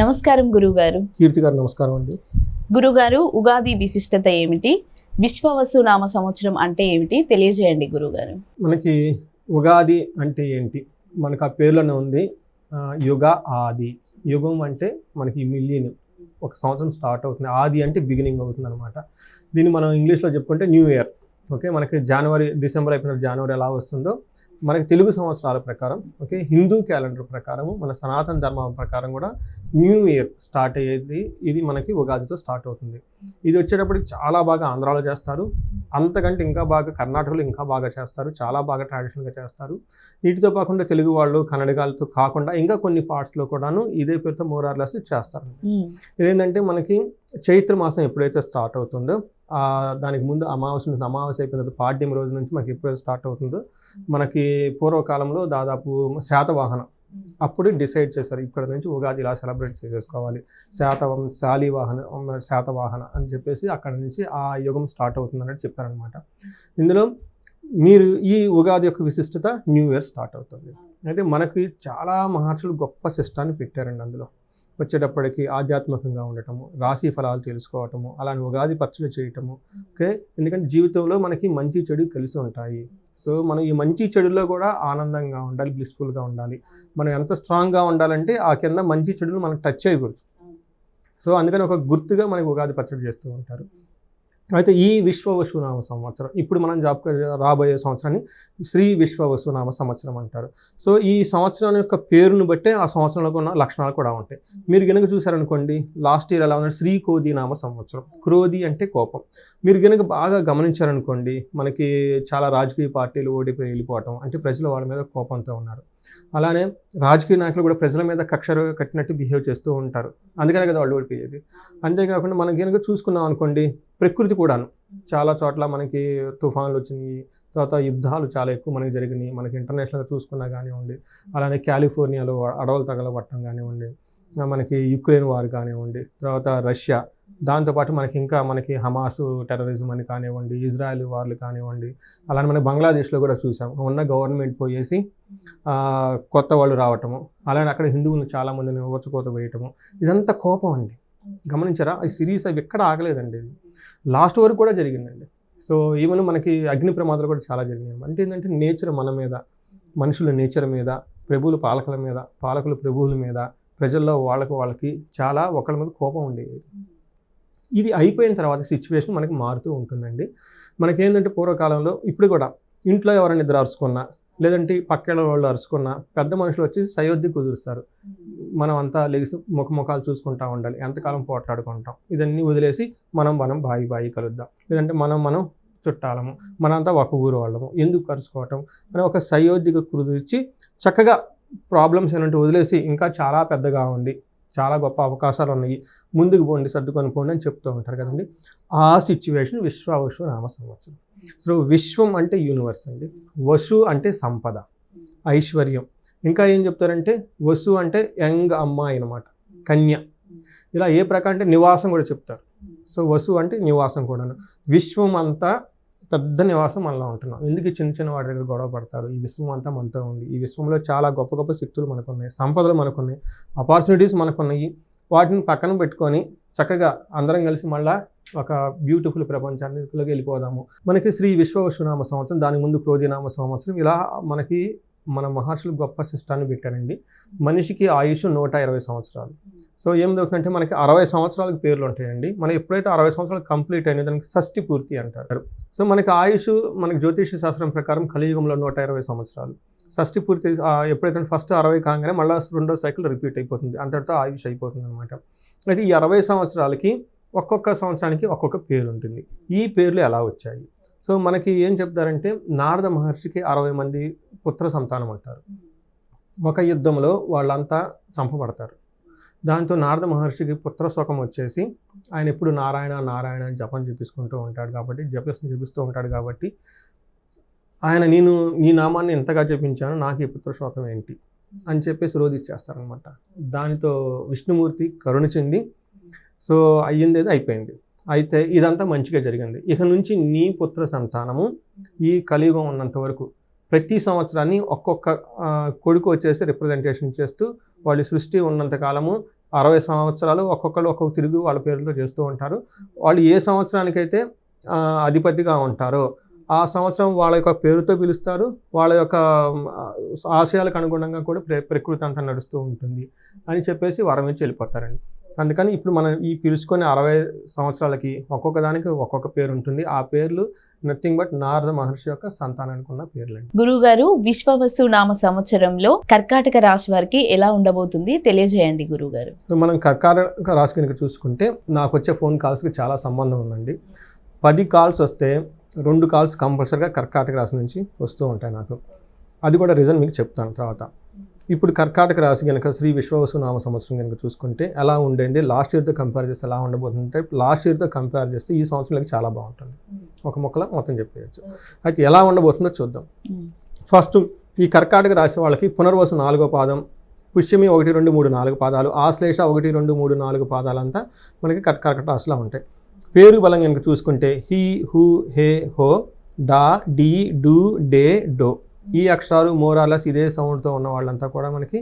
నమస్కారం గురుగారు. కీర్తి గారు నమస్కారం అండి. గురుగారు, ఉగాది విశిష్టత ఏమిటి? విశ్వవసు నామ సంవత్సరం అంటే ఏమిటి తెలియజేయండి గురుగారు. మనకి ఉగాది అంటే ఏంటి? మనకు ఆ పేర్లోనే ఉంది యుగ ఆది. యుగం అంటే మనకి మిలియన్, ఒక సంవత్సరం స్టార్ట్ అవుతుంది. ఆది అంటే బిగినింగ్ అవుతుంది అనమాట. దీన్ని మనం ఇంగ్లీష్లో చెప్పుకుంటే న్యూ ఇయర్. ఓకే, మనకి డిసెంబర్ అయిపోయిన జనవరి ఎలా వస్తుందో మనకి తెలుగు సంవత్సరాల ప్రకారం, ఓకే, హిందూ క్యాలెండర్ ప్రకారం, మన సనాతన ధర్మం ప్రకారం కూడా న్యూ ఇయర్ స్టార్ట్ అయ్యేది ఇది మనకి ఉగాదితో స్టార్ట్ అవుతుంది. ఇది వచ్చేటప్పటికి చాలా బాగా ఆంధ్రాలో చేస్తారు, అంతకంటే ఇంకా బాగా కర్ణాటకలో ఇంకా బాగా చేస్తారు, చాలా బాగా ట్రెడిషనల్గా చేస్తారు. వీటితో కాకుండా తెలుగు వాళ్ళు కన్నడగాలతో కాకుండా ఇంకా కొన్ని పార్ట్స్లో కూడాను ఇదే పేరుతో మోరార్లెస్ చేస్తారు. ఇదేంటంటే మనకి చైత్ర మాసం ఎప్పుడైతే స్టార్ట్ అవుతుందో దానికి ముందు అమావాస్య అయిపోయిన తర్వాత పాడ్యం రోజు నుంచి మనకి ఎప్పుడైతే స్టార్ట్ అవుతుందో మనకి పూర్వకాలంలో దాదాపు శాతవాహనం అప్పుడు డిసైడ్ చేశారు, ఇక్కడ నుంచి ఉగాది ఇలా సెలబ్రేట్ చేసుకోవాలి, శాతవాహన అని చెప్పేసి అక్కడ నుంచి ఆ యుగం స్టార్ట్ అవుతుంది అన్నట్టు చెప్పారనమాట. ఇందులో మీరు ఈ ఉగాది యొక్క విశిష్టత న్యూ ఇయర్ స్టార్ట్ అవుతుంది. అయితే మనకి చాలా మహర్షులు గొప్ప సిస్టాన్ని పెట్టారండి. అందులో వచ్చేటప్పటికి ఆధ్యాత్మికంగా ఉండటము, రాశి ఫలాలు తెలుసుకోవటము, అలానే ఉగాది పచ్చడి చేయటము. ఓకే, ఎందుకంటే జీవితంలో మనకి మంచి చెడు కలిసి ఉంటాయి. సో మనం ఈ మంచి చెడుల్లో కూడా ఆనందంగా ఉండాలి, బ్లిస్ఫుల్గా ఉండాలి. మనం ఎంత స్ట్రాంగ్గా ఉండాలంటే ఆ కింద మంచి చెడులు మనకు టచ్ చేయకూడదు. సో అందుకని ఒక గుర్తుగా మనకి ఉగాది పచ్చడి చేస్తూ ఉంటారు. అయితే ఈ విశ్వవసునామ సంవత్సరం, ఇప్పుడు మనం రాబోయే సంవత్సరాన్ని శ్రీ విశ్వవసునామ సంవత్సరం అంటారు. సో ఈ సంవత్సరం యొక్క పేరును బట్టే ఆ సంవత్సరంలో ఉన్న లక్షణాలు కూడా ఉంటాయి. మీరు గనుక చూసారనుకోండి, లాస్ట్ ఇయర్ ఎలా ఉన్నారు, శ్రీ క్రోధి నామ సంవత్సరం. క్రోధి అంటే కోపం. మీరు గనుక బాగా గమనించారనుకోండి, మనకి చాలా రాజకీయ పార్టీలు ఓడిపోయి వెళ్ళిపోవటం అంటే ప్రజలు వాళ్ళ మీద కోపంతో ఉన్నారు. అలానే రాజకీయ నాయకులు కూడా ప్రజల మీద కక్ష కట్టినట్టు బిహేవ్ చేస్తూ ఉంటారు, అందుకనే కదా వాళ్ళు ఓడిపోయేది. అంతేకాకుండా మనం కనుక చూసుకున్నాం అనుకోండి, ప్రకృతి కూడాను చాలా చోట్ల మనకి తుఫాన్లు వచ్చినాయి, తర్వాత యుద్ధాలు చాలా ఎక్కువ మనకి జరిగినాయి. మనకి ఇంటర్నేషనల్గా చూసుకున్నా కానివ్వండి, అలానే కాలిఫోర్నియాలో అడవులు తగలబట్టడం కానివ్వండి, మనకి యుక్రెయిన్ వార్ కానివ్వండి, తర్వాత రష్యా, దాంతోపాటు మనకి హమాస్ టెర్రరిజం అని కానివ్వండి, ఇజ్రాయెల్ వార్లు కానివ్వండి, అలానే మనకి బంగ్లాదేశ్లో కూడా చూసాం, ఉన్న గవర్నమెంట్ పోయేసి కొత్త వాళ్ళు రావటము, అలానే అక్కడ హిందువులను చాలామందిని ఊచకోత వేయటము, ఇదంతా కోపం అండి. గమనించారా? ఈ సిరీస్ అవి ఎక్కడ ఆగలేదండి, లాస్ట్ వరకు కూడా జరిగిందండి. సో ఈవెన్ మనకి అగ్ని ప్రమాదాలు కూడా చాలా జరిగినాయి. అంటే ఏంటంటే నేచర్ మన మీద, మనుషుల నేచర్ మీద, ప్రభువులు పాలకుల మీద, పాలకులు ప్రభువుల మీద, ప్రజల్లో వాళ్ళకి చాలా ఒకళ్ళ మీద కోపం ఉండేది. ఇది అయిపోయిన తర్వాత సిచ్యువేషన్ మనకి మారుతూ ఉంటుందండి. మనకేంటంటే పూర్వకాలంలో ఇప్పుడు కూడా ఇంట్లో ఎవరైనా ఇద్దరు అరుచుకున్నా, లేదంటే పక్కన వాళ్ళు అరుచుకున్నా, పెద్ద మనుషులు వచ్చి సయోధ్య కుదురుస్తారు. మనం అంతా లెగిసి ముఖాలు చూసుకుంటూ ఉండాలి, ఎంతకాలం పోట్లాడుకుంటాం, ఇదన్నీ వదిలేసి మనం బాయి కలుద్దాం, లేదంటే మనం చుట్టాలము, మనంతా ఒక ఊరు వాళ్ళము, ఎందుకు కలుసుకోవటం అని ఒక సయోధ్యగా కుదిర్చి చక్కగా ప్రాబ్లమ్స్ ఏంటంటే వదిలేసి ఇంకా చాలా పెద్దగా ఉంది, చాలా గొప్ప అవకాశాలు ఉన్నాయి, ముందుకు పోండి, సర్దుకొని పోండి అని చెప్తూ ఉంటారు కదండి. ఆ సిచ్యువేషన్ విశ్వవసు నామ సంవత్సరం. సో విశ్వం అంటే యూనివర్స్ అండి, వసు అంటే సంపద, ఐశ్వర్యం. ఇంకా ఏం చెప్తారంటే వసు అంటే యంగ్ అమ్మాయి అనమాట, కన్య. ఇలా ఏ ప్రకారం అంటే నివాసం కూడా చెప్తారు. సో వసు అంటే నివాసం కూడాను. విశ్వం అంతా పెద్ద నివాసం మనలో ఉంటున్నాం. ఎందుకు చిన్న వాటి దగ్గర గొడవ పడతారు? ఈ విశ్వం అంతా మనతో ఉంది. ఈ విశ్వంలో చాలా గొప్ప గొప్ప శక్తులు మనకున్నాయి, సంపదలు మనకున్నాయి, ఆపర్చునిటీస్ మనకున్నాయి. వాటిని పక్కన పెట్టుకొని చక్కగా అందరం కలిసి మళ్ళీ ఒక బ్యూటిఫుల్ ప్రపంచానికి వెళ్ళిపోదాము. మనకి శ్రీ విశ్వవసునామ సంవత్సరం, దాని ముందు క్రోధినామ సంవత్సరం, ఇలా మనకి మన మహర్షులు గొప్ప సిస్టాన్ని పెట్టారండి. మనిషికి ఆయుష్ 120 సంవత్సరాలు. సో ఏమిటవుతుందంటే మనకి 60 సంవత్సరాలకు పేర్లు ఉంటాయండి. మనం ఎప్పుడైతే 60 సంవత్సరాలు కంప్లీట్ అయిన దానికి షష్ఠి పూర్తి అంటారు. సో మనకి ఆయుష్, మనకి జ్యోతిష శాస్త్రం ప్రకారం కలియుగంలో 120 సంవత్సరాలు. షష్ఠి పూర్తి ఎప్పుడైతే ఫస్ట్ 60 కాగానే మళ్ళీ రెండో సైకిల్ రిపీట్ అయిపోతుంది, అంతటితో ఆయుష్ అయిపోతుంది అనమాట. అయితే ఈ 60 సంవత్సరాలకి ఒక్కొక్క సంవత్సరానికి ఒక్కొక్క పేరు ఉంటుంది. ఈ పేర్లు ఎలా వచ్చాయి? సో మనకి ఏం చెప్తారంటే, నారద మహర్షికి 60 మంది పుత్ర సంతానం అంటారు. ఒక యుద్ధంలో వాళ్ళంతా చంపబడతారు. దాంతో నారద మహర్షికి పుత్రశోకం వచ్చేసి ఆయన ఎప్పుడు నారాయణ నారాయణ అని జపం జపిస్తూ ఉంటాడు కాబట్టి ఆయన నేను నీ నామాన్ని ఎంతగా జపించాను, నాకు ఈ పుత్రశోకం ఏంటి అని చెప్పేసి రోధిచ్చేస్తారనమాట. దానితో విష్ణుమూర్తి కరుణ చెంది సో అయ్యింది ఏదో అయిపోయింది. అయితే ఇదంతా మంచిగా జరిగింది. ఇక నుంచి నీ పుత్ర సంతానము ఈ కలియుగం ఉన్నంత వరకు ప్రతి సంవత్సరాన్ని ఒక్కొక్క కొడుకు వచ్చేసి రిప్రజెంటేషన్ చేస్తూ వాళ్ళు సృష్టి ఉన్నంత కాలము 60 సంవత్సరాలు ఒక్కొక్కరు ఒక్కొక్క తిరుగు వాళ్ళ పేరుతో చేస్తూ ఉంటారు. వాళ్ళు ఏ సంవత్సరానికైతే అధిపతిగా ఉంటారో ఆ సంవత్సరం వాళ్ళ యొక్క పేరుతో పిలుస్తారు. వాళ్ళ యొక్క ఆశయాలకు అనుగుణంగా కూడా ప్రకృతి అంతా నడుస్తూ ఉంటుంది అని చెప్పేసి వరం ఇచ్చి వెళ్ళిపోతారండి. అందుకని ఇప్పుడు మనం ఈ పిలుచుకొని 60 సంవత్సరాలకి ఒక్కొక్క దానికి ఒక్కొక్క పేరు ఉంటుంది. ఆ పేర్లు నథింగ్ బట్ నారద మహర్షి యొక్క సంతానానికి ఉన్న పేర్లండి. గురువు గారు, విశ్వవసు నామ సంవత్సరంలో కర్కాటక రాశి వారికి ఎలా ఉండబోతుంది తెలియజేయండి గురువు గారు. మనం కర్కాటక రాశి కనుక చూసుకుంటే నాకు వచ్చే ఫోన్ కాల్స్కి చాలా సంబంధం ఉందండి. 10 కాల్స్ వస్తే 2 కాల్స్ కంపల్సరీగా కర్కాటక రాశి నుంచి వస్తూ ఉంటాయి నాకు. అది కూడా రీజన్ మీకు చెప్తాను తర్వాత. ఇప్పుడు కర్కాటక రాశి కనుక శ్రీ విశ్వవసు నామ సంవత్సరం కనుక చూసుకుంటే ఎలా ఉండేది, లాస్ట్ ఇయర్తో కంపేర్ చేస్తే ఎలా ఉండబోతుందంటే, లాస్ట్ ఇయర్తో కంపేర్ చేస్తే ఈ సంవత్సరంలోకి చాలా బాగుంటుంది. ఒక మొక్కలో మొత్తం చెప్పేయచ్చు. అయితే ఎలా ఉండబోతుందో చూద్దాం. ఫస్ట్ ఈ కర్కాటక రాశి వాళ్ళకి పునర్వసు 4వ పాదం, పుష్యమి 1, 2, 3, 4 పాదాలు, ఆశ్లేష 1, 2, 3, 4 పాదాలంతా మనకి కర్కాటక రాశిలో ఉంటాయి. పేరు బలం కనుక చూసుకుంటే హీ, హూ, హే, హో, డా, డీ, డూ, డే, డో, ఈ అక్షరాలు మోరాలస్ ఇదే సౌండ్తో ఉన్న వాళ్ళంతా కూడా మనకి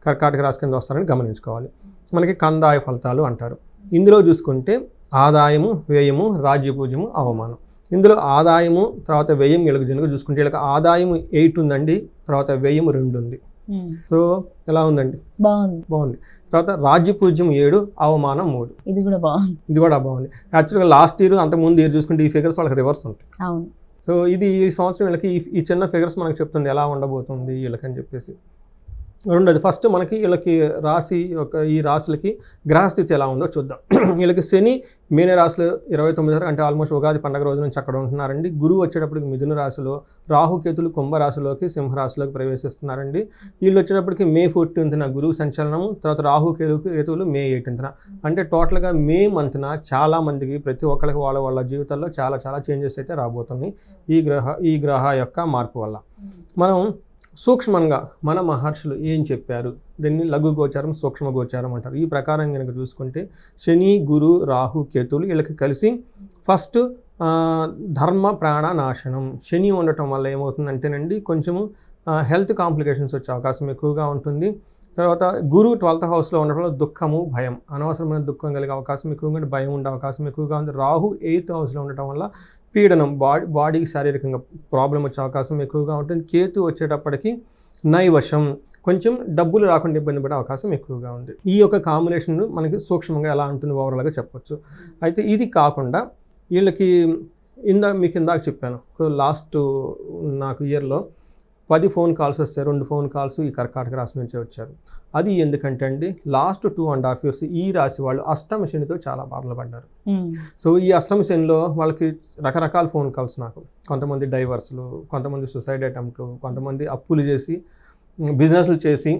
కర్కాటక రాశి కింద వస్తారని గమనించుకోవాలి. మనకి కందాయ ఫలితాలు అంటారు. ఇందులో చూసుకుంటే ఆదాయము, వ్యయము, రాజ్యపూజ్యము, అవమానం. ఇందులో ఆదాయము తర్వాత వ్యయం వీళ్ళకి జనుక చూసుకుంటే వీళ్ళకి ఆదాయం 8 ఉందండి, తర్వాత వ్యయం 2 ఉంది. సో ఎలా ఉందండి? బాగుంది. తర్వాత రాజ్యపూజ్యం 7, అవమానం 3. ఇది కూడా బాగుంది. యాక్చువల్గా లాస్ట్ ఇయర్ అంతకుముందు ఇయర్ చూసుకుంటే ఈ ఫిగర్స్ వాళ్ళకి రివర్స్ ఉంటాయి. సో ఇది ఈ సంవత్సరం వీళ్ళకి ఈ చిన్న ఫిగర్స్ మనకు చెప్తుంది ఎలా ఉండబోతుంది వీళ్ళకని చెప్పేసి. రెండోది, ఫస్ట్ మనకి వీళ్ళకి రాశి ఈ రాశులకి గ్రహస్థితి ఎలా ఉందో చూద్దాం. వీళ్ళకి శని మీన రాశిలో 29 అంటే ఆల్మోస్ట్ ఉగాది పండుగ రోజు నుంచి అక్కడ ఉంటున్నారండి. గురువు వచ్చేటప్పటికి మిథున రాశిలో, రాహుకేతులు కుంభరాశిలోకి సింహరాశిలోకి ప్రవేశిస్తున్నారండి. వీళ్ళు వచ్చేటప్పటికి మే 14న గురువు సంచలనము, తర్వాత రాహుకేతువులు మే 18న. అంటే టోటల్గా మే మంత్న చాలా మందికి ప్రతి ఒక్కరికి వాళ్ళ జీవితాల్లో చాలా చాలా చేంజెస్ అయితే రాబోతున్నాయి ఈ గ్రహ యొక్క మార్పు వల్ల. మనం సూక్ష్మంగా మన మహర్షులు ఏం చెప్పారు, దీన్ని లఘు గోచారం, సూక్ష్మ గోచారం అంటారు. ఈ ప్రకారం కనుక చూసుకుంటే శని, గురు, రాహు, కేతువులు వీళ్ళకి కలిసి ఫస్ట్ ధర్మ ప్రాణ నాశనం. శని ఉండటం వల్ల ఏమవుతుందంటేనండి కొంచెము హెల్త్ కాంప్లికేషన్స్ వచ్చే అవకాశం ఎక్కువగా ఉంటుంది. తర్వాత గురువు 12th హౌస్లో ఉండటం వల్ల దుఃఖము, భయం, అనవసరమైన దుఃఖం కలిగే అవకాశం ఎక్కువగా ఉంది, భయం ఉండే అవకాశం ఎక్కువగా ఉంది. రాహు 8th హౌస్లో ఉండటం వల్ల పీడనం, బాడీకి శారీరకంగా ప్రాబ్లం వచ్చే అవకాశం ఎక్కువగా ఉంటుంది. కేతు వచ్చేటప్పటికి నైవశం, కొంచెం డబ్బులు రాకుండా ఇబ్బంది పడే అవకాశం ఎక్కువగా ఉంది. ఈ యొక్క కాంబినేషన్ మనకి సూక్ష్మంగా ఎలా ఉంటుంది ఓవరాల్గా చెప్పొచ్చు. అయితే ఇది కాకుండా వీళ్ళకి మీకు ఇందాక చెప్పాను, లాస్ట్ నాకు ఇయర్లో 10 ఫోన్ కాల్స్ వస్తే 2 ఫోన్ కాల్స్ ఈ కర్కాటక రాశి నుంచే వచ్చారు. అది ఎందుకంటే అండి లాస్ట్ 2.5 years ఈ రాశి వాళ్ళు అష్టమ శనితో చాలా బాధలు పడ్డారు. సో ఈ అష్టమ శనిలో వాళ్ళకి రకరకాల ఫోన్ కాల్స్ నాకు, కొంతమంది డైవర్స్లు, కొంతమంది సూసైడ్ అటెంప్ట్లు, కొంతమంది అప్పులు చేసి బిజినెస్లు చేసి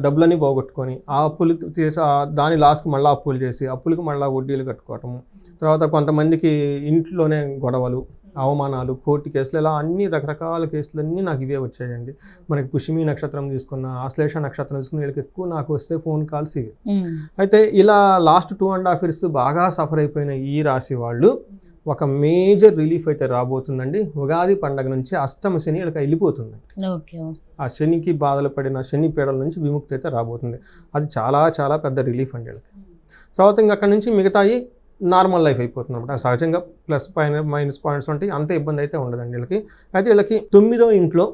డబ్బులన్నీ పోగొట్టుకొని ఆ అప్పులు తీసి దాని లాస్ట్కి మళ్ళీ అప్పులు చేసి అప్పులకు మళ్ళీ వడ్డీలు కట్టుకోవటము, తర్వాత కొంతమందికి ఇంట్లోనే గొడవలు, అవమానాలు, కోర్టు కేసులు, ఇలా అన్ని రకరకాల కేసులన్నీ నాకు ఇవే వచ్చాయండి. మనకి పుష్యమి నక్షత్రం తీసుకున్న, ఆశ్లేష నక్షత్రం తీసుకున్న వీళ్ళకి ఎక్కువ నాకు వస్తే ఫోన్ కాల్స్ ఇవి. అయితే ఇలా లాస్ట్ 2.5 years బాగా సఫర్ అయిపోయిన ఈ రాశి వాళ్ళు ఒక మేజర్ రిలీఫ్ అయితే రాబోతుందండి. ఉగాది పండగ నుంచి అష్టమ శని వీళ్ళకి వెళ్ళిపోతుంది. ఆ శనికి బాధలు పడిన శని పీడల నుంచి విముక్తి అయితే రాబోతుంది. అది చాలా చాలా పెద్ద రిలీఫ్ అండి వీళ్ళకి. తర్వాత ఇంకా అక్కడి నుంచి మిగతాయి నార్మల్ లైఫ్ అయిపోతుంది అనమాట. సహజంగా ప్లస్ మైనస్ పాయింట్స్ ఉంటాయి, అంత ఇబ్బంది అయితే ఉండదండి వీళ్ళకి. అయితే వీళ్ళకి 9వ ఇంట్లో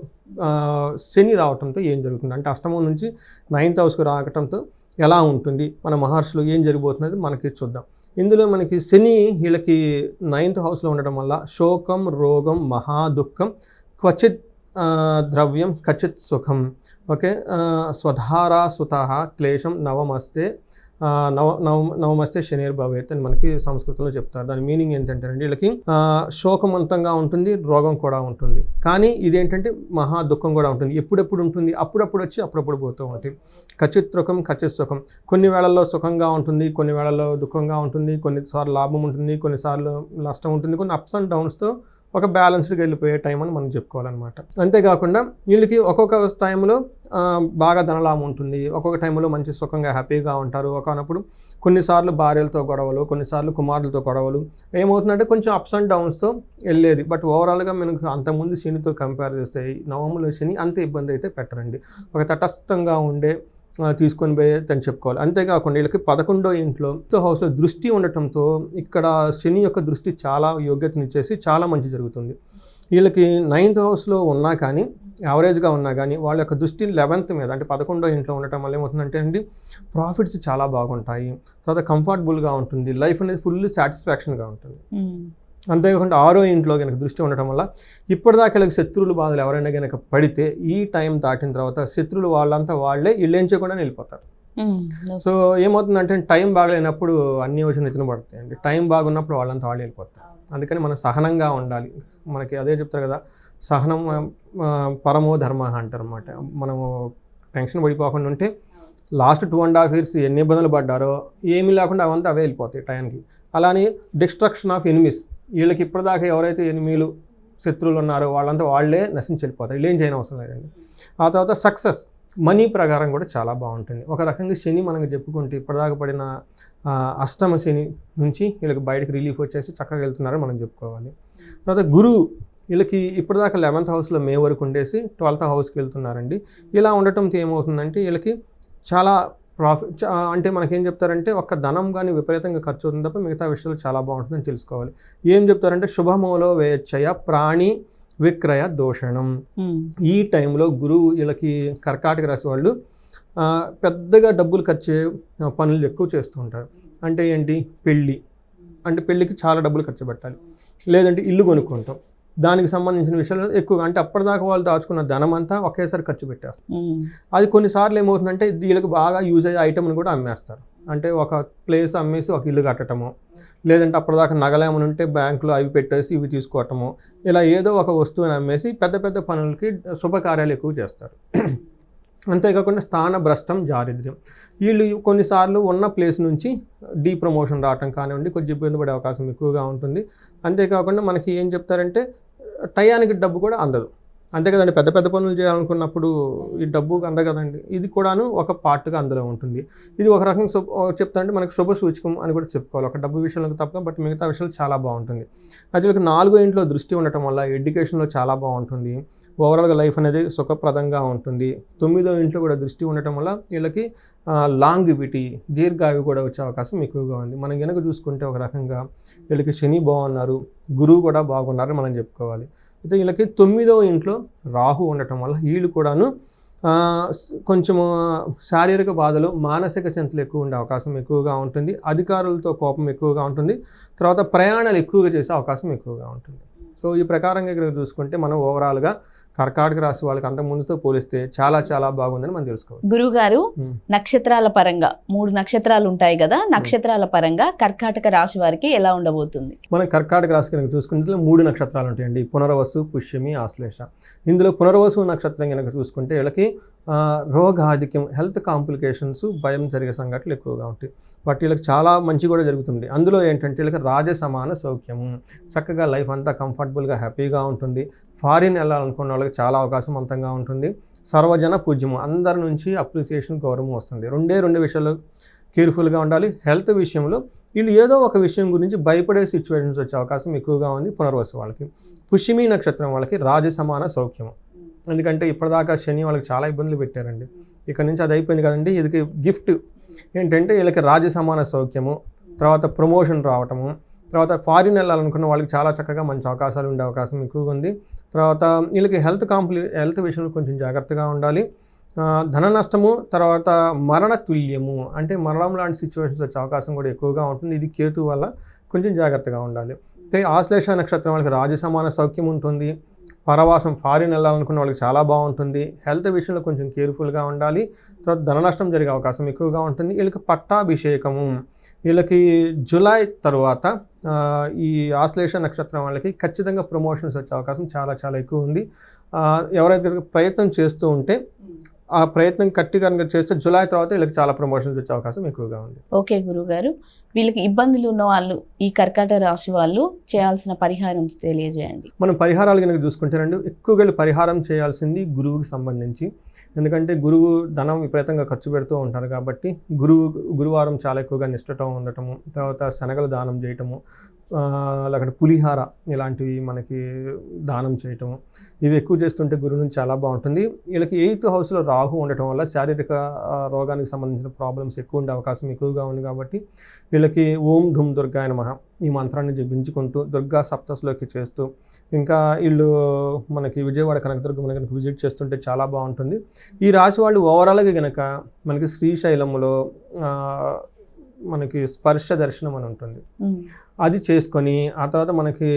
శని రావడంతో ఏం జరుగుతుంది అంటే అష్టమం నుంచి 9th హౌస్కి రావడంతో ఎలా ఉంటుంది, మన మహర్షులు ఏం జరగబోతున్నది మనకి చూద్దాం. ఇందులో మనకి శని వీళ్ళకి 9th హౌస్లో ఉండడం వల్ల శోకం, రోగం, మహా దుఃఖం, క్వచిత్ ద్రవ్యం, క్వచిత్ సుఖం, ఓకే, స్వధారా సుతః క్లేశం నవమస్తే నవమస్తే శనిర్ భవేత్ అని మనకి సంస్కృతంలో చెప్తారు. దాని మీనింగ్ ఏంటంటే అండి వీళ్ళకి శోకమంతంగా ఉంటుంది, రోగం కూడా ఉంటుంది, కానీ ఇదేంటంటే మహా దుఃఖం కూడా ఉంటుంది. ఎప్పుడెప్పుడు ఉంటుంది, అప్పుడప్పుడు వచ్చి అప్పుడప్పుడు పోతూ ఉంటుంది. ఖచ్చిత్ సుఖం, ఖచ్చిత్ సుఖం, కొన్ని వేళల్లో సుఖంగా ఉంటుంది, కొన్ని వేళల్లో దుఃఖంగా ఉంటుంది, కొన్నిసార్లు లాభం ఉంటుంది, కొన్నిసార్లు నష్టం ఉంటుంది, కొన్ని అప్స్ అండ్ డౌన్స్తో ఒక బ్యాలెన్స్డ్గా వెళ్ళిపోయే టైం అని మనం చెప్పుకోవాలన్నమాట. అంతేకాకుండా వీళ్ళకి ఒక్కొక్క టైంలో బాగా ధనలాభం ఉంటుంది, ఒక్కొక్క టైంలో మంచి సుఖంగా హ్యాపీగా ఉంటారు. ఒకనప్పుడు కొన్నిసార్లు భార్యలతో గొడవలు, కొన్నిసార్లు కుమారులతో గొడవలు, ఏమవుతుందంటే కొంచెం అప్స్ అండ్ డౌన్స్తో వెళ్ళేది. బట్ ఓవరాల్గా మనకు అంతకుముందు శనితో కంపేర్ చేస్తే నవములో శని అంత ఇబ్బంది అయితే పెట్టరండి. ఒక తటస్థంగా ఉండే తీసుకొని పోయి అని చెప్పుకోవాలి. అంతేకాకుండా వీళ్ళకి 11వ ఇంట్లో హౌస్లో దృష్టి ఉండటంతో ఇక్కడ శని యొక్క దృష్టి చాలా యోగ్యతనిచ్చేసి చాలా మంచి జరుగుతుంది. వీళ్ళకి 9th హౌస్లో ఉన్నా కానీ యావరేజ్గా ఉన్నా కానీ వాళ్ళ యొక్క దృష్టి 11th మీద అంటే 11వ ఇంట్లో ఉండటం వల్ల ఏమవుతుందంటే అండి ప్రాఫిట్స్ చాలా బాగుంటాయి, తర్వాత కంఫర్టబుల్గా ఉంటుంది, లైఫ్ అనేది ఫుల్ సాటిస్ఫాక్షన్గా ఉంటుంది. అంతేకాకుండా 6వ ఇంట్లో కనుక దృష్టి ఉండటం వల్ల ఇప్పటిదాకా వీళ్ళకి శత్రువులు బాధలు ఎవరైనా కనుక పడితే ఈ టైం దాటిన తర్వాత శత్రువులు వాళ్ళంతా వాళ్ళే వీళ్ళు చేయకుండా వెళ్ళిపోతారు. సో ఏమవుతుందంటే టైం బాగలేనప్పుడు అన్ని యోచనలు ఎత్తున పడతాయండి, టైం బాగున్నప్పుడు వాళ్ళంతా వాళ్ళు వెళ్ళిపోతారు. అందుకని మనం సహనంగా ఉండాలి. మనకి అదే చెప్తారు కదా, సహనం పరమో ధర్మ అంటారు అన్నమాట. మనము టెన్షన్ పడిపోకుండా ఉంటే లాస్ట్ 2.5 years ఎన్ని ఇబ్బందులు పడ్డారో ఏమీ లేకుండా అవంతా అవే వెళ్ళిపోతాయి టైంకి. అలానే డిస్ట్రక్షన్ ఆఫ్ ఎనిమీస్, వీళ్ళకి ఇప్పటిదాకా ఎవరైతే ఎనిమీలు శత్రువులు ఉన్నారో వాళ్ళంతా వాళ్ళే నశించి వెళ్ళిపోతారు, వీళ్ళు ఏం చేయని అవసరం లేదండి. ఆ తర్వాత సక్సెస్ మనీ ప్రకారం కూడా చాలా బాగుంటుంది. ఒక రకంగా శని మనకు చెప్పుకుంటే ఇప్పటిదాకా పడిన అష్టమ శని నుంచి వీళ్ళకి బయటకు రిలీఫ్ వచ్చేసి చక్కగా వెళ్తున్నారని మనం చెప్పుకోవాలి. తర్వాత గురువు వీళ్ళకి ఇప్పటిదాకా 11th హౌస్లో మే వరకు ఉండేసి 12th హౌస్కి వెళ్తున్నారండి. ఇలా ఉండటంతో ఏమవుతుందంటే వీళ్ళకి చాలా ప్రాఫిట్, అంటే మనకేం చెప్తారంటే ఒక్క ధనం కానీ విపరీతంగా ఖర్చు అవుతుంది తప్ప మిగతా విషయాలు చాలా బాగుంటుందని తెలుసుకోవాలి. ఏం చెప్తారంటే శుభమూలో వేచ్చయ ప్రాణి విక్రయ దోషణం. ఈ టైంలో గురువు వీళ్ళకి కర్కాటక రాశి వాళ్ళు పెద్దగా డబ్బులు ఖర్చు పనులు ఎక్కువ చేస్తూ ఉంటారు. అంటే ఏంటి, పెళ్ళి అంటే పెళ్ళికి చాలా డబ్బులు ఖర్చు పెట్టాలి, లేదంటే ఇల్లు కొనుక్కుంటాం, దానికి సంబంధించిన విషయాలు ఎక్కువగా, అంటే అప్పటిదాకా వాళ్ళు దాచుకున్న ధనం అంతా ఒకేసారి ఖర్చు పెట్టేస్తారు. అది కొన్నిసార్లు ఏమవుతుందంటే వీళ్ళకి బాగా యూజ్ అయ్యే ఐటమ్ని కూడా అమ్మేస్తారు. అంటే ఒక ప్లేస్ అమ్మేసి ఒక ఇల్లు కట్టడము, లేదంటే అప్పటిదాకా నగలేమని ఉంటే బ్యాంకులో అవి పెట్టేసి ఇవి తీసుకోవటము, ఇలా ఏదో ఒక వస్తువుని అమ్మేసి పెద్ద పెద్ద పనులకి శుభకార్యాలు ఎక్కువ చేస్తారు. అంతేకాకుండా స్థాన భ్రష్టం దారిద్ర్యం, వీళ్ళు కొన్నిసార్లు ఉన్న ప్లేస్ నుంచి ప్రమోషన్ రావటం కానివ్వండి, కొంచెం ఇబ్బంది పడే అవకాశం ఎక్కువగా ఉంటుంది. అంతేకాకుండా మనకి ఏం చెప్తారంటే టయానికి డబ్బు కూడా అందదు, అంతే కదండి. పెద్ద పెద్ద పనులు చేయాలనుకున్నప్పుడు ఈ డబ్బు అంద కదండి, ఇది కూడాను ఒక పార్ట్గా అందులో ఉంటుంది. ఇది ఒక రకంగా చెప్తానంటే మనకు శుభ సూచకం అని కూడా చెప్పుకోవాలి, ఒక డబ్బు విషయంలో తప్ప, బట్ మిగతా విషయాలు చాలా బాగుంటుంది. అది వీళ్ళకి 4వ ఇంట్లో దృష్టి ఉండటం వల్ల ఎడ్యుకేషన్లో చాలా బాగుంటుంది, ఓవరాల్గా లైఫ్ అనేది సుఖప్రదంగా ఉంటుంది. 9వ ఇంట్లో కూడా దృష్టి ఉండటం వల్ల వీళ్ళకి లాంగివిటీ దీర్ఘాయువు కూడా వచ్చే అవకాశం ఎక్కువగా ఉంది. మనం కనుక చూసుకుంటే ఒక రకంగా వీళ్ళకి శని బాగున్నారు, గురువు కూడా బాగున్నారని మనం చెప్పుకోవాలి. అయితే వీళ్ళకి 9వ ఇంట్లో రాహు ఉండటం వల్ల వీళ్ళు కూడాను కొంచెము శారీరక బాధలు, మానసిక చింతలు ఎక్కువ ఉండే అవకాశం ఎక్కువగా ఉంటుంది. అధికారులతో కోపం ఎక్కువగా ఉంటుంది. తర్వాత ప్రయాణాలు ఎక్కువగా చేసే అవకాశం ఎక్కువగా ఉంటుంది. సో ఈ ప్రకారంగా ఇక్కడ చూసుకుంటే మనం ఓవరాల్గా కర్కాటక రాశి వాళ్ళకి అంత ముందుతో పోలిస్తే చాలా చాలా బాగుందని మనం తెలుసుకోవాలి. గురువు గారు, నక్షత్రాల పరంగా 3 నక్షత్రాలు ఉంటాయి కదా, నక్షత్రాల పరంగా కర్కాటక రాశి వారికి ఎలా ఉండబోతుంది? మనం కర్కాటక రాశి కనుక చూసుకుంటే 3 నక్షత్రాలు ఉంటాయండి, పునర్వసు, పుష్యమి, ఆశ్లేష. ఇందులో పునర్వసు నక్షత్రం కనుక చూసుకుంటే వీళ్ళకి రోగాధిక్యం, హెల్త్ కాంప్లికేషన్స్, భయం జరిగే సంఘటనలు ఎక్కువగా ఉంటాయి. బట్ వీళ్ళకి చాలా మంచి కూడా జరుగుతుంది. అందులో ఏంటంటే వీళ్ళకి రాజ సమాన సౌఖ్యము, చక్కగా లైఫ్ అంతా కంఫర్టబుల్గా హ్యాపీగా ఉంటుంది. ఫారిన్ వెళ్ళాలనుకున్న వాళ్ళకి చాలా అవకాశం అంతంగా ఉంటుంది. సర్వజన పూజ్యము, అందరి నుంచి అప్రిసియేషన్, గౌరవం వస్తుంది. 2 విషయాలు కేర్ఫుల్గా ఉండాలి. హెల్త్ విషయంలో వీళ్ళు ఏదో ఒక విషయం గురించి భయపడే సిచ్యువేషన్స్ వచ్చే అవకాశం ఎక్కువగా ఉంది పునర్వసు వాళ్ళకి. పుష్యమి నక్షత్రం వాళ్ళకి రాజ సమాన సౌఖ్యము, ఎందుకంటే ఇప్పటిదాకా శని వాళ్ళకి చాలా ఇబ్బందులు పెట్టారండి. ఇక్కడ నుంచి అది అయిపోయింది కదండి. ఇది గిఫ్ట్ ఏంటంటే వీళ్ళకి రాజ సమాన సౌఖ్యము, తర్వాత ప్రమోషన్ రావటము, తర్వాత ఫారిన్ వెళ్ళాలనుకున్న వాళ్ళకి చాలా చక్కగా మంచి అవకాశాలు ఉండే అవకాశం ఎక్కువగా ఉంది. తర్వాత వీళ్ళకి హెల్త్ విషయంలో కొంచెం జాగ్రత్తగా ఉండాలి. ధన నష్టము, తర్వాత మరణ తుల్యము, అంటే మరణం లాంటి సిచ్యువేషన్స్ వచ్చే అవకాశం కూడా ఎక్కువగా ఉంటుంది. ఇది కేతు వల్ల కొంచెం జాగ్రత్తగా ఉండాలి. అయితే ఆశ్లేష నక్షత్రం వాళ్ళకి రాజ సమాన సౌఖ్యం ఉంటుంది. పరవాసం, ఫారిన్ వెళ్ళాలనుకున్న వాళ్ళకి చాలా బాగుంటుంది. హెల్త్ విషయంలో కొంచెం కేర్ఫుల్గా ఉండాలి. తర్వాత ధన నష్టం జరిగే అవకాశం ఎక్కువగా ఉంటుంది. వీళ్ళకి పట్టాభిషేకము, వీళ్ళకి జూలై తర్వాత ఈ ఆశ్లేష నక్షత్రం వాళ్ళకి ఖచ్చితంగా ప్రమోషన్స్ వచ్చే అవకాశం చాలా చాలా ఎక్కువ ఉంది. ఎవరైతే ప్రయత్నం చేస్తూ ఉంటే ఆ ప్రయత్నం గట్టిగా చేస్తే జూలై తర్వాత వీళ్ళకి చాలా ప్రమోషన్స్ వచ్చే అవకాశం ఎక్కువగా ఉంది. ఓకే గురువు గారు, వీళ్ళకి ఇబ్బందులు ఉన్న వాళ్ళు, ఈ కర్కాటక రాశి వాళ్ళు చేయాల్సిన పరిహారం తెలియజేయండి. మనం పరిహారాలు కనుక చూసుకుంటారండి, ఎక్కువగా పరిహారం చేయాల్సింది గురువుకి సంబంధించి. ఎందుకంటే గురువు ధనం విపరీతంగా ఖర్చు పెడుతూ ఉంటారు కాబట్టి గురువారం చాలా ఎక్కువగా నిష్ఠతో ఉండటము, తర్వాత శనగలు దానం చేయటము, లేకపోతే పులిహార ఇలాంటివి మనకి దానం చేయటం, ఇవి ఎక్కువ చేస్తుంటే గురువు నుంచి చాలా బాగుంటుంది. వీళ్ళకి 8th హౌస్లో రాహు ఉండటం వల్ల శారీరక రోగానికి సంబంధించిన ప్రాబ్లమ్స్ ఎక్కువ ఉండే అవకాశం ఎక్కువగా ఉంది. కాబట్టి వీళ్ళకి ఓం ధూమ్ దుర్గాయ నమః ఈ మంత్రాన్ని జపించుకుంటూ దుర్గా సప్తస్లోకి చేస్తూ, ఇంకా వీళ్ళు మనకి విజయవాడ కనకదుర్గం కనుక విజిట్ చేస్తుంటే చాలా బాగుంటుంది. ఈ రాశి వాళ్ళు ఓవరాల్గా కనుక మనకి శ్రీశైలంలో మనకి స్పర్శ దర్శనం అని ఉంటుంది, అది చేసుకొని ఆ తర్వాత మనకి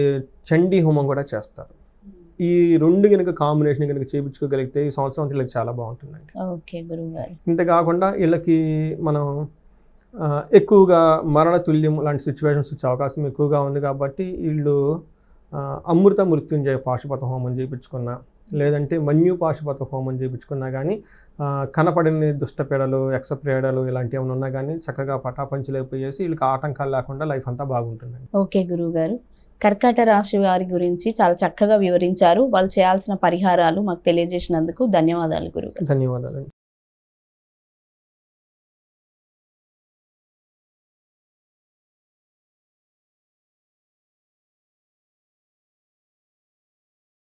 చండీ హోమం కూడా చేస్తారు. ఈ 2 కనుక కాంబినేషన్ కనుక చేయించుకోగలిగితే ఈ సంవత్సరం వీళ్ళకి చాలా బాగుంటుందండి. ఓకే గురువు గారు. ఇంత కాకుండా వీళ్ళకి మనం ఎక్కువగా మరణ తుల్యం లాంటి సిచ్యువేషన్స్ వచ్చే అవకాశం ఎక్కువగా ఉంది. కాబట్టి వీళ్ళు అమృత మృత్యుంజయ పాశుపత హోమం చేయించుకున్నా, లేదంటే మన్యు పాశుపత హోమం చేయించుకున్నా కానీ కనపడని దుష్టపీడలు, యక్షప్రీడలు ఇలాంటివి ఏమైనా ఉన్నా కానీ చక్కగా పటాపంచలేకపోయేసి వీళ్ళకి ఆటంకాలు లేకుండా లైఫ్ అంతా బాగుంటుందండి. ఓకే గురువు గారు. కర్కాటక రాశి వారి గురించి చాలా చక్కగా వివరించారు. వాళ్ళు చేయాల్సిన పరిహారాలు మాకు తెలియజేసినందుకు ధన్యవాదాలు గురువు గారు. ధన్యవాదాలండి.